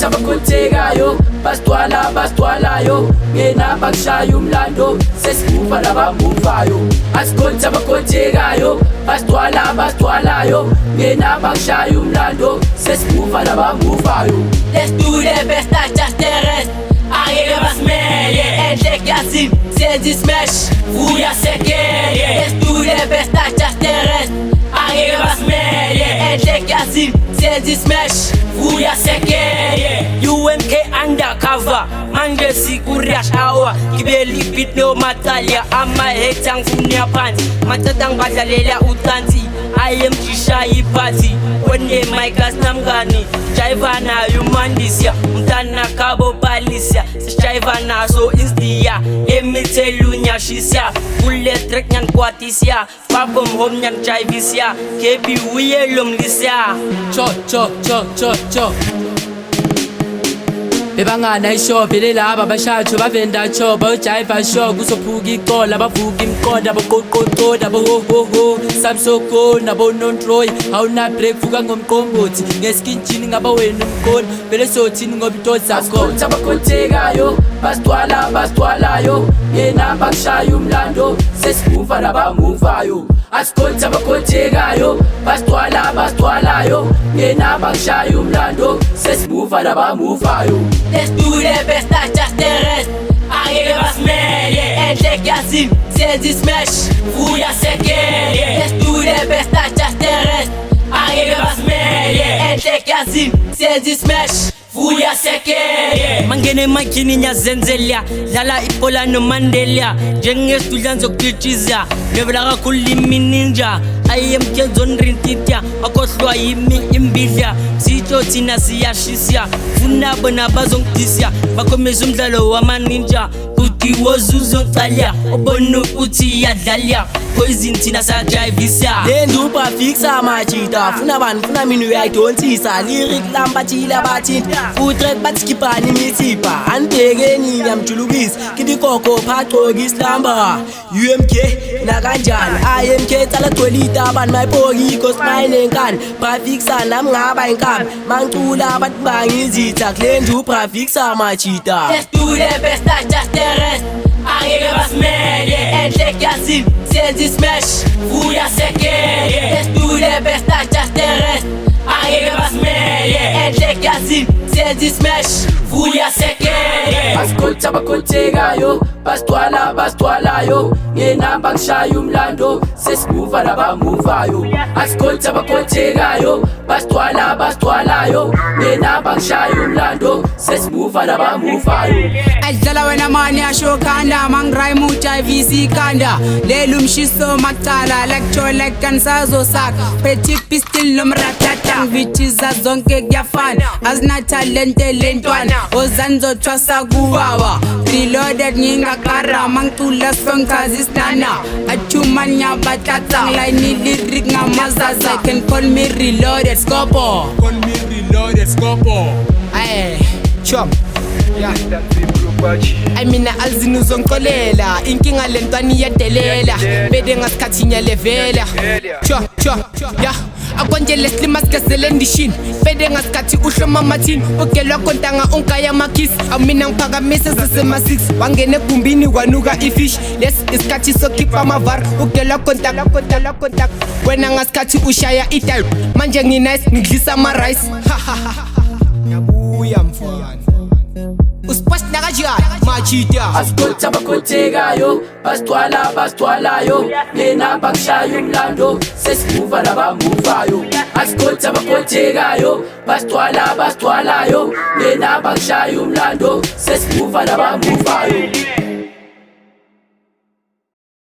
abakhonthekayo basithwalayo ngenamba kushaya umlando sesibuva nabamuvayo asikhonthi abakhonthekayo basithwalayo ngenamba kushaya umlando sesibuva nabamuvayo. Let's do the best, not just the rest. Angeke basimele enhle kuyazini senze ismash vuya sekele. Let's do the best, not just the rest. Angeke basimele enhle kuyazini senze ismash vuya sekele. UMK undercover manje siku-rush hour ngibeli beat no matalia ama-hate angifuna phansi matata ngibadlalela utansi IMG shaya iphathi one-mic asinamngani jiva nayo umandisya umntana kabo balisya sesijiva naso instiya emitelunyashisya kule track nyankwatisya fabom home nyanjivisya kebi uyelomlisya cho bebangana isho vele laba bashatsho bavenda cho bajiva sho kuzophuka iqola bavuka imqondo aboqoqoqoda abohohoho samsoko nabonontroy awuna break vuka ngomqombothi ngeskinjini ngaba wena umqondo vele sothini ngoba into zakho abakhonthekayo basithwalayo ngenamba kushaya umlando sesibuva nabamuvayo asikhonthi abakhonthekayo basithwalayo ngenamba kushaya umlando sesibuva nabamuvayo. Let's do the best, not just the rest. Angeke basimele enhle kuyazini senze ismash vuya sekele. Let's do the best, not just the rest. Angeke basimele enhle kuyazini senze ismash vuya sekele. Mangene makini nyazenzelya dlala ibola noMandela njengesitudla ngizokuphithizya ngevela kakhulu imininja IMK zonrintitya akhohlwa yimi imbidla sitsho thina siyashisya funa bona bazongidisya bakhomeza umdlalo wamaninja kuthi wozuzongicalya obona ukuthi iyadlalya poison thina sajivisya lendupa fixa machita funa bani funa mina uyayidonsisa lyric lambathila bathinta futrack batskipani mithipa anibhekeni ngiyamjulukisa kithi koko phaqoka islamba UMK nakanjani IMK tsala gcwelita abantu mayibhokiko smile enkani brafixa nami ngaba inkaba mangicula abantu bangizitha kulendu brafixa machita. Let's do the best, not just the rest. Angeke basimele enhle kuyazini senze ismash vuya sekele. Let's do the best, not just the rest. Angeke basimele enhle kuyazini senze ismash vuya sekele. Asikhonthi abakhonthekayo basithwalayo ngenamba kushaya umlando sesibuva nabamuvayo asikhonthi abakhonthekayo basithwalayo ngenamba kushaya umlando sesibuva nabamuvayo. Adlala wena mani ashokanda mangrime ujivisi ikanda lelu mshiso macala lecture like kansazo saka petit pistol lomratata ngivithiza zonke kuyafana azina talent lentwana ozanzo thwasa kuwawa reloaded ngingakara mangicula song kazisnana achumanya batata line lyric ngamazaza can call me reloaded scopo ay chop yeah I mean alzini uzongixolela inkinga lentwana iyadelela bede ngasikhathinya levela cho yeah akonjele slima sikazele ndishini bede ngasikhathi uhloma mathini ugelwa kontanga unkaya makhisi amina ngiphakamisa sesema6 wangene egumbini kwanuka ifish les isikhathi sokhipha amavar ugelwa kontak wena ngasikhathi ushaya itime manje nginice ngidlisa ama rice yabuya mfana uspost nakajani machita asikhonthi abakhonthekayo basithwalayo ngenamba kushaya umlando sesibuva nabamuvayo asikhonthi abakhonthekayo basithwalayo ngenamba kushaya umlando sesibuva nabamuvayo.